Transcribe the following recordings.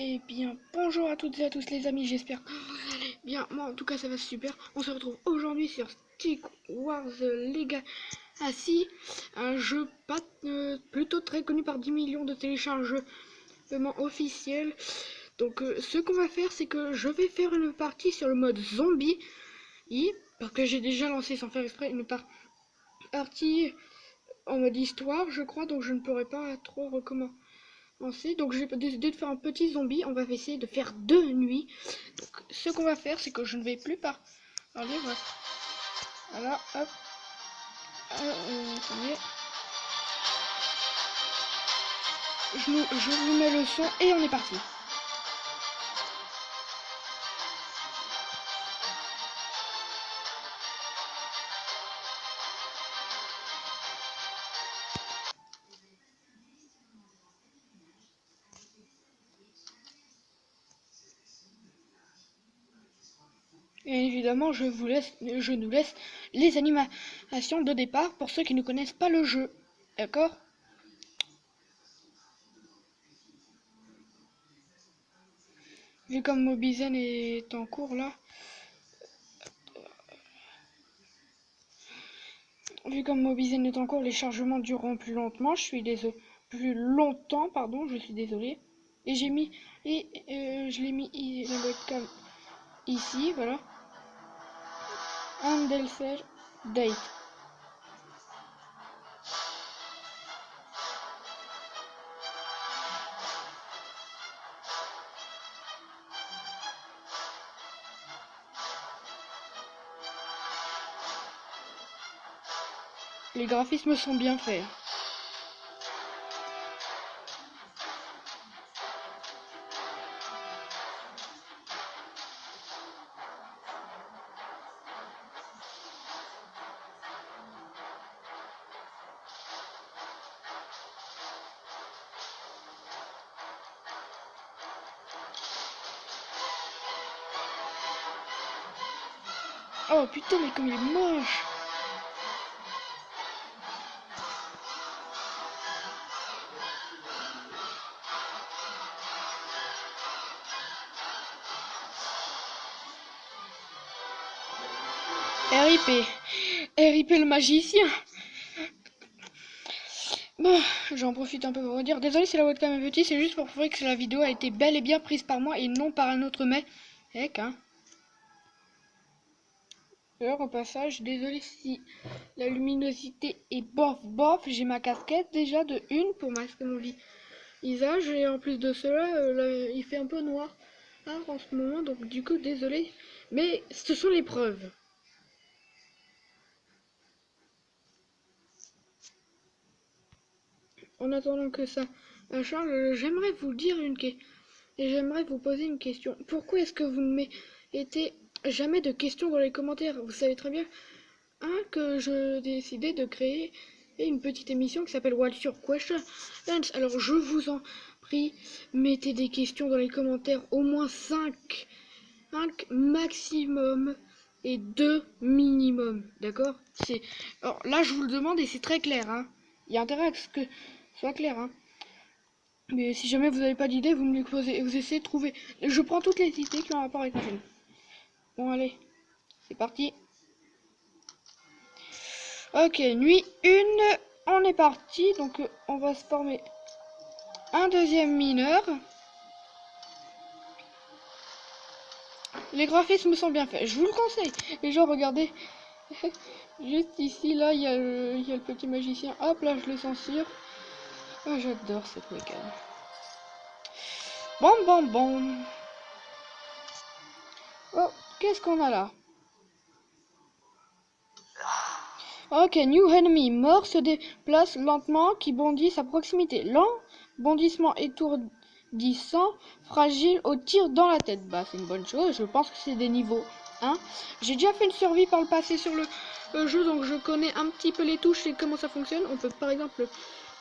Eh bien, bonjour à toutes et à tous les amis, j'espère que vous allez bien. Moi, en tout cas, ça va super. On se retrouve aujourd'hui sur Stick Wars Legacy, un jeu pas plutôt très connu par 10 millions de téléchargements officiels. Donc, ce qu'on va faire, c'est que je vais faire une partie sur le mode zombie, parce que j'ai déjà lancé sans faire exprès une partie en mode histoire, je crois, donc je ne pourrais pas trop recommencer. Donc j'ai décidé de faire un petit zombie. On va essayer de faire 2 nuits. Donc ce qu'on va faire, c'est que je ne vais plus parler. Voilà, hop. Attendez. Je vous mets le son et on est parti. Et évidemment, je nous laisse les animations de départ pour ceux qui ne connaissent pas le jeu. D'accord? Vu comme Mobizen est en cours là. Vu comme Mobizen est en cours, les chargements dureront plus lentement. Je suis désolé. Plus longtemps, pardon, je suis désolé. Et j'ai mis. Je l'ai mis la webcam ici, voilà. Handelsel date. Les graphismes sont bien faits. Oh putain, mais comme il est moche! RIP. RIP le magicien. Bon, j'en profite un peu pour vous dire. Désolé si la webcam est petite, c'est juste pour prouver que la vidéo a été bel et bien prise par moi et non par un autre mec. Hein. D'ailleurs, au passage, désolé si la luminosité est bof. J'ai ma casquette déjà de une pour masquer mon visage. Et en plus de cela, là, il fait un peu noir en ce moment. Donc du coup, désolé. Mais ce sont les preuves. En attendant que ça charge, j'aimerais vous dire et j'aimerais vous poser une question. Pourquoi est-ce que vous ne mettez jamais de questions dans les commentaires? Vous savez très bien que je décidé de créer une petite émission qui s'appelle What's Your Question? Alors je vous en prie, mettez des questions dans les commentaires, au moins 5 maximum et 2 minimum, d'accord? Alors là je vous le demande et c'est très clair, hein. Il y a intérêt à ce que ce soit clair, hein. Mais si jamais vous n'avez pas d'idée, vous me les posez et vous essayez de trouver. Je prends toutes les idées qui ont rapport avec la chaîne. Bon allez, c'est parti. Ok, nuit 1, on est parti. Donc on va se former un deuxième mineur. Les graphismes sont bien faits, je vous le conseille. Les gens, regardez. Juste ici, là, il y a le petit magicien. Hop, là, je le censure. Ah, j'adore cette webcam. Bon. Oh, qu'est-ce qu'on a là? Ok, new enemy. Mort se déplace lentement, qui bondissent à proximité. Lent, bondissement étourdissant, fragile au tir dans la tête. Bah, c'est une bonne chose. Je pense que c'est des niveaux 1. J'ai déjà fait une survie par le passé sur le jeu, donc je connais un petit peu les touches et comment ça fonctionne. On peut par exemple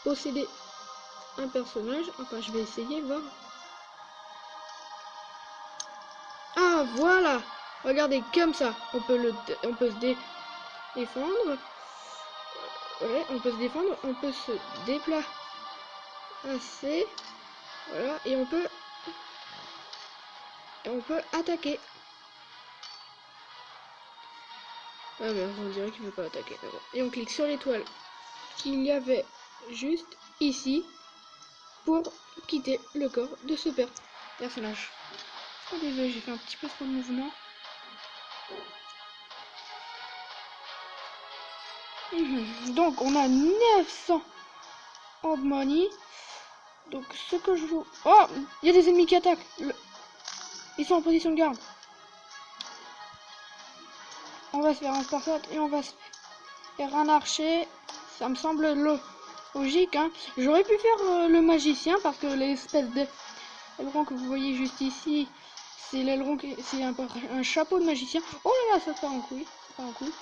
posséder un personnage. Enfin, je vais essayer, voir. Ah, voilà. Regardez, comme ça. On peut se défendre. Ouais, on peut se défendre, on peut se déplacer. Voilà, et on peut et on peut attaquer. Ah mais on dirait qu'il ne peut pas attaquer. Bon. Et on clique sur l'étoile qu'il y avait juste ici pour quitter le corps de ce personnage. Oh désolé, j'ai fait un petit peu trop de mouvement. Donc on a 900 en money. Donc ce que je vous... Oh, il y a des ennemis qui attaquent. Ils sont en position de garde. On va se faire un spartiate et on va se faire un archer. Ça me semble logique. Hein. J'aurais pu faire le magicien parce que l'espèce d'aileron que vous voyez juste ici, c'est l'aileron, c'est un chapeau de magicien. Oh là là, ça part en couille. Ça part en couille.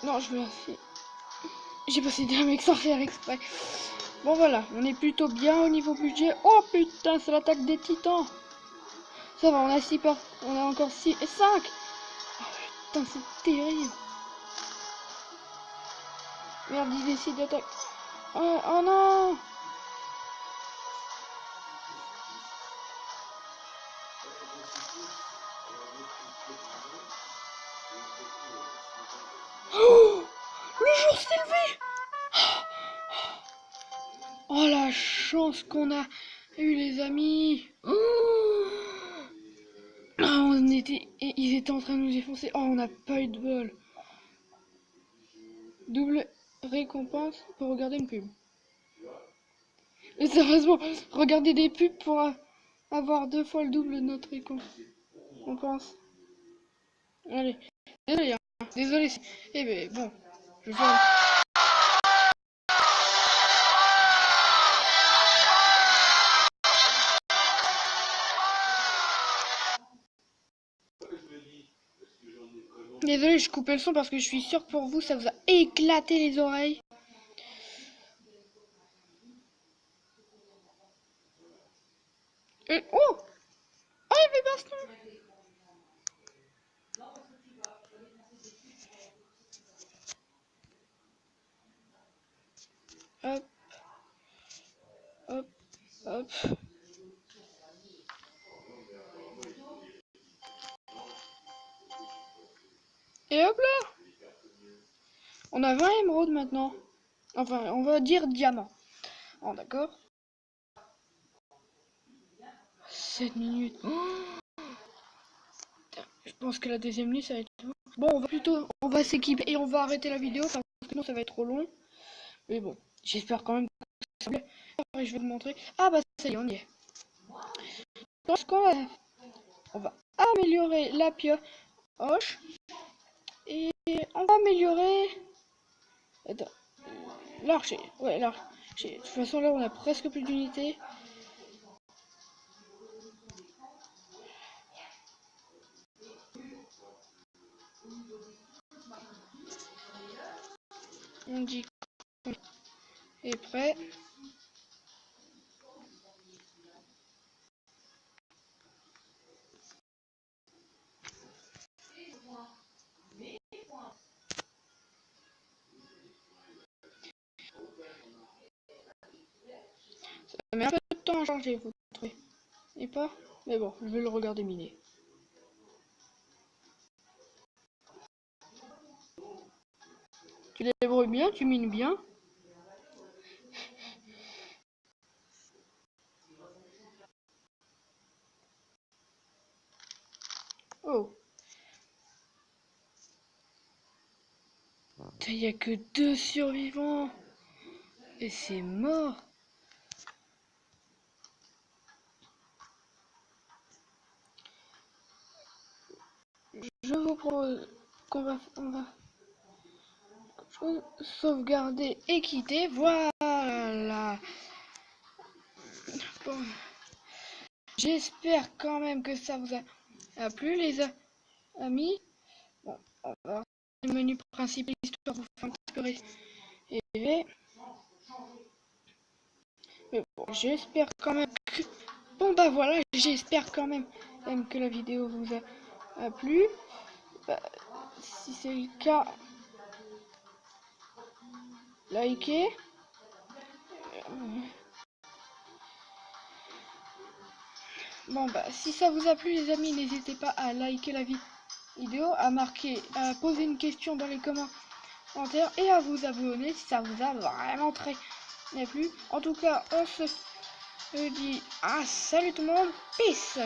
Non, je vais essayer. J'ai passé un mec sans faire exprès. Bon voilà, on est plutôt bien au niveau budget. Oh putain, c'est l'attaque des titans. Ça va, on a 6 par... On a encore 6 et 5. Oh putain, c'est terrible. Merde, il décide d'attaquer. Oh, oh non. Oh, le jour s'est levé. Oh la chance qu'on a eu les amis. Oh, ils étaient en train de nous défoncer. Oh, on n'a pas eu de bol. Double récompense pour regarder une pub. Et sérieusement, regarder des pubs pour avoir 2 fois le double de notre récompense. Allez, désolé, hein. Désolé. Eh ben bon, je vais... Désolé, je coupais le son parce que je suis sûre que pour vous, ça vous a éclaté les oreilles. Et... Oh! Oh, il y avait baston! Hop, hop, hop. Et hop là! On a 20 émeraudes maintenant. Enfin, on va dire diamant. Oh, d'accord. 7 minutes. Oh, je pense que la deuxième nuit, ça va être bon. Bon, on va s'équiper et on va arrêter la vidéo parce que sinon ça va être trop long. Mais bon, j'espère quand même que ça vous plaît. Je vais vous montrer. Ah bah ça y est, on y est. Donc, ce qu'on va faire, on va améliorer la pioche et on va améliorer l'archer. Ouais, l'archer. De toute façon, là, on a presque plus d'unités. On dit qu'on est prêt. Ça met un peu de temps à charger, vous trouvez? Et pas? Mais bon, je vais le regarder miner. Tu débrouilles bien, tu mines bien. Oh. Il n'y a que 2 survivants. Et c'est mort. Je vous propose qu'on va sauvegarder et quitter. Voilà. Bon. J'espère quand même que ça vous a plu, les amis. Bon, on va voir le menu principal histoire de vous faire un petit peu rêver. Mais bon, j'espère quand même que... Bon bah voilà, j'espère quand même que la vidéo vous a plu. Bah, si c'est le cas, likez. Bon bah si ça vous a plu les amis, n'hésitez pas à liker la vidéo, à poser une question dans les commentaires et à vous abonner si ça vous a vraiment très plu. En tout cas on se dit salut tout le monde, peace.